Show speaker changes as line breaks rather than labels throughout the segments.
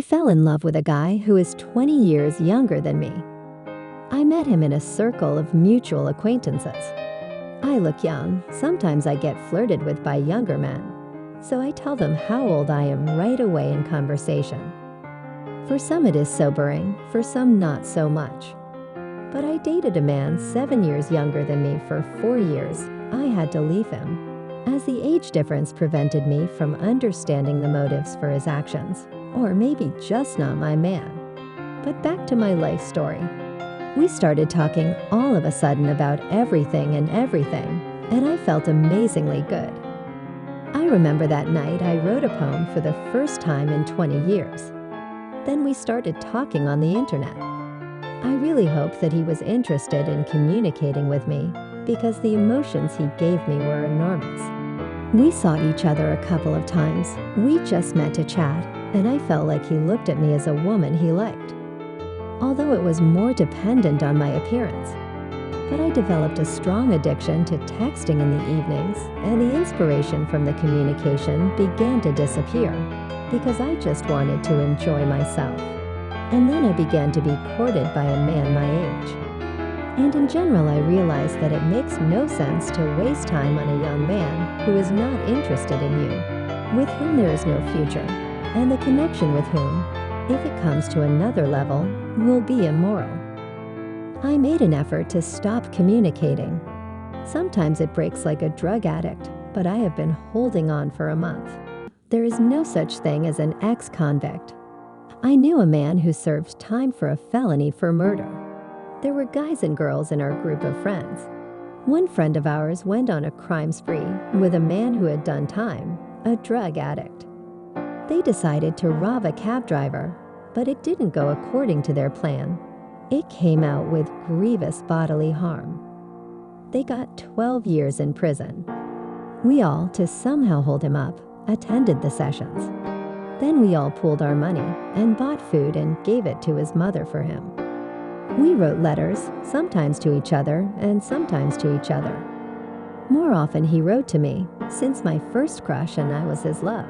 I fell in love with a guy who is 20 years younger than me. I met him in a circle of mutual acquaintances. I look young, sometimes I get flirted with by younger men, so I tell them how old I am right away in conversation. For some it is sobering, for some not so much. But I dated a man 7 years younger than me for 4 years. I had to leave him, as the age difference prevented me from understanding the motives for his actions, or maybe just not my man. But back to my life story. We started talking all of a sudden about everything, and I felt amazingly good. I remember that night I wrote a poem for the first time in 20 years. Then we started talking on the internet. I really hoped that he was interested in communicating with me because the emotions he gave me were enormous. We saw each other a couple of times. We just met to chat, and I felt like he looked at me as a woman he liked, although it was more dependent on my appearance. But I developed a strong addiction to texting in the evenings, and the inspiration from the communication began to disappear because I just wanted to enjoy myself. And then I began to be courted by a man my age. And in general, I realized that it makes no sense to waste time on a young man who is not interested in you, with whom there is no future, and the connection with whom, if it comes to another level, will be immoral. I made an effort to stop communicating. Sometimes it breaks like a drug addict, but I have been holding on for a month. There is no such thing as an ex-convict. I knew a man who served time for a felony for murder. There were guys and girls in our group of friends. One friend of ours went on a crime spree with a man who had done time, a drug addict. They decided to rob a cab driver, but it didn't go according to their plan. It came out with grievous bodily harm. They got 12 years in prison. We all, to somehow hold him up, attended the sessions. Then we all pooled our money and bought food and gave it to his mother for him. We wrote letters, sometimes to each other and sometimes to each other. More often he wrote to me, since my first crush and I was his love.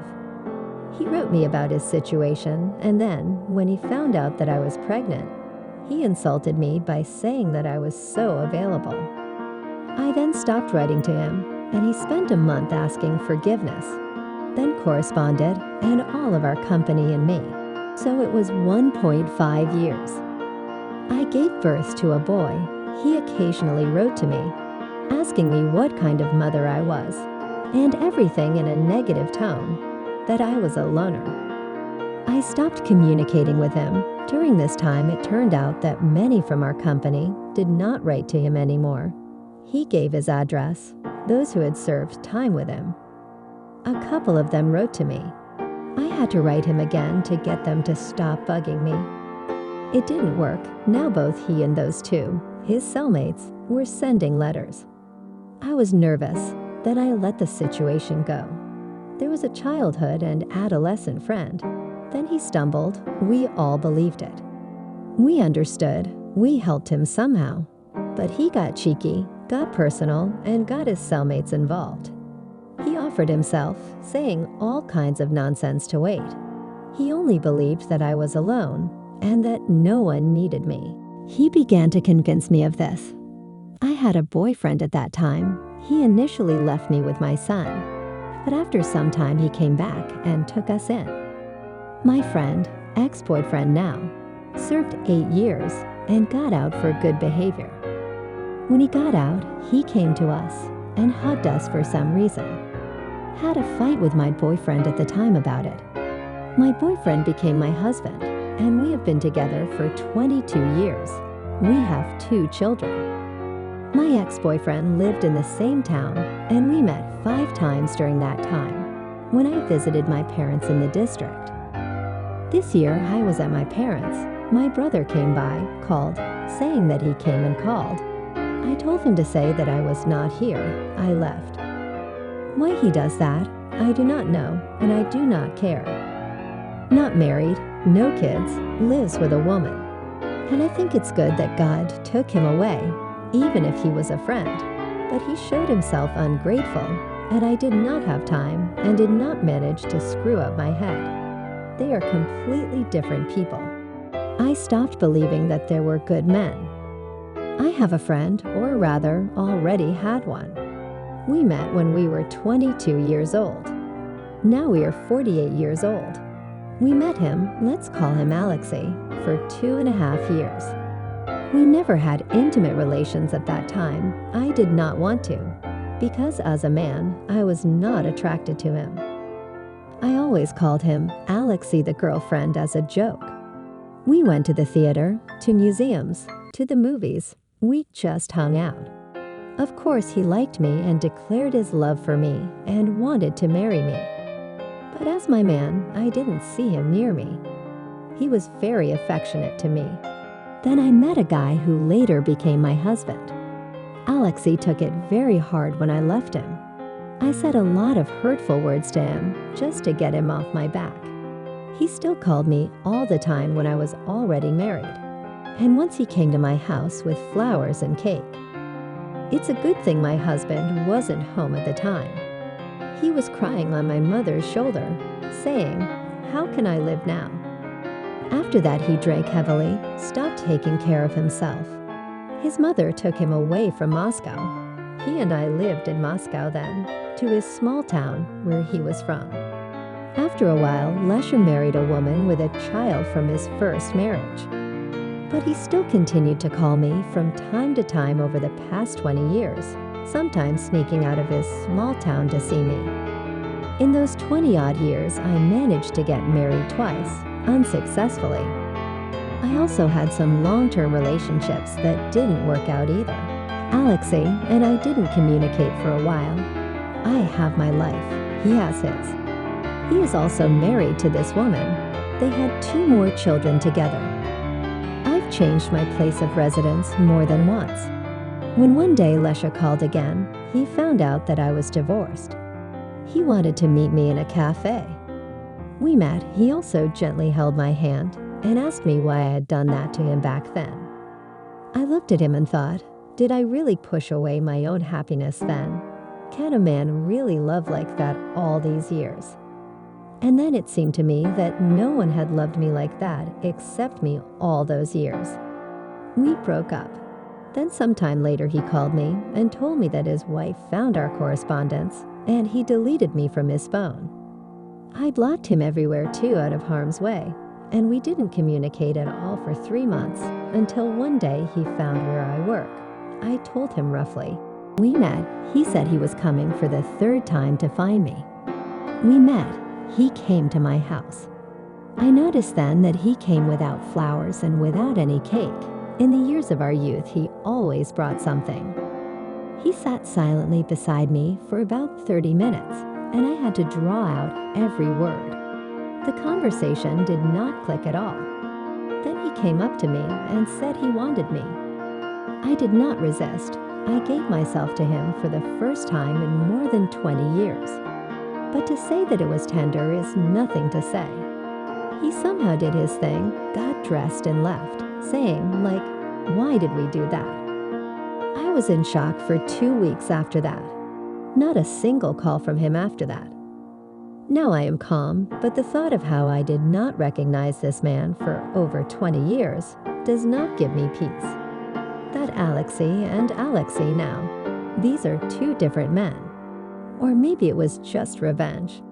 He wrote me about his situation, and then, when he found out that I was pregnant, he insulted me by saying that I was so available. I then stopped writing to him, and he spent a month asking forgiveness, then corresponded, and all of our company and me. So it was 1.5 years. I gave birth to a boy. He occasionally wrote to me, asking me what kind of mother I was, and everything in a negative tone, that I was a loner. I stopped communicating with him. During this time, it turned out that many from our company did not write to him anymore. He gave his address, those who had served time with him. A couple of them wrote to me. I had to write him again to get them to stop bugging me. It didn't work. Now both he and those two, his cellmates, were sending letters. I was nervous. Then I let the situation go. There was a childhood and adolescent friend. Then he stumbled. We all believed it. We understood. We helped him somehow. But he got cheeky, got personal, and got his cellmates involved. He offered himself, saying all kinds of nonsense to wait. He only believed that I was alone and that no one needed me. He began to convince me of this. I had a boyfriend at that time. He initially left me with my son, but after some time he came back and took us in. My friend, ex-boyfriend now, served 8 years and got out for good behavior. When he got out, he came to us and hugged us for some reason. Had a fight with my boyfriend at the time about it. My boyfriend became my husband, and we have been together for 22 years. We have 2 children. My ex-boyfriend lived in the same town, and we met 5 times during that time, when I visited my parents in the district. This year, I was at my parents'. My brother came by, called, saying that he came and called. I told him to say that I was not here. I left. Why he does that, I do not know, and I do not care. Not married, no kids, lives with a woman. And I think it's good that God took him away, even if he was a friend. But he showed himself ungrateful, and I did not have time and did not manage to screw up my head. they are completely different people. I stopped believing that there were good men. I have a friend, or rather, already had one. We met when we were 22 years old. Now we are 48 years old. We met him, let's call him Alexei, for 2.5 years. We never had intimate relations at that time. I did not want to, because as a man, I was not attracted to him. I always called him Alexei the girlfriend as a joke. We went to the theater, to museums, to the movies. We just hung out. Of course, he liked me and declared his love for me and wanted to marry me. But as my man, I didn't see him near me. He was very affectionate to me. Then I met a guy who later became my husband. Alexei took it very hard when I left him. I said a lot of hurtful words to him just to get him off my back. He still called me all the time when I was already married. And once he came to my house with flowers and cake. It's a good thing my husband wasn't home at the time. He was crying on my mother's shoulder, saying, "How can I live now?" After that, he drank heavily, stopped taking care of himself. His mother took him away from Moscow. He and I lived in Moscow then, to his small town where he was from. After a while, Lesha married a woman with a child from his first marriage. But he still continued to call me from time to time over the past 20 years, sometimes sneaking out of his small town to see me. In those 20-odd years, I managed to get married twice, unsuccessfully. I also had some long-term relationships that didn't work out either. Alexei and I didn't communicate for a while. I have my life. He has his. He is also married to this woman. They had 2 more children together. I've changed my place of residence more than once. When one day Lesha called again, he found out that I was divorced. He wanted to meet me in a cafe. We met. He also gently held my hand and asked me why I had done that to him back then. I looked at him and thought, did I really push away my own happiness then? Can a man really love like that all these years? And then it seemed to me that no one had loved me like that except me all those years. We broke up. Then sometime later he called me and told me that his wife found our correspondence and he deleted me from his phone. I blocked him everywhere too, out of harm's way, and we didn't communicate at all for 3 months until one day he found where I work. I told him roughly. We met. He said he was coming for the 3rd time to find me. We met. He came to my house. I noticed then that he came without flowers and without any cake. In the years of our youth, he always brought something. He sat silently beside me for about 30 minutes, and I had to draw out every word. The conversation did not click at all. Then he came up to me and said he wanted me. I did not resist. I gave myself to him for the first time in more than 20 years. But to say that it was tender is nothing to say. He somehow did his thing, got dressed and left, saying, like, why did we do that? I was in shock for 2 weeks after that. Not a single call from him after that. Now I am calm, but the thought of how I did not recognize this man for over 20 years does not give me peace. That Alexei and Alexei now, these are 2 different men. Or maybe it was just revenge.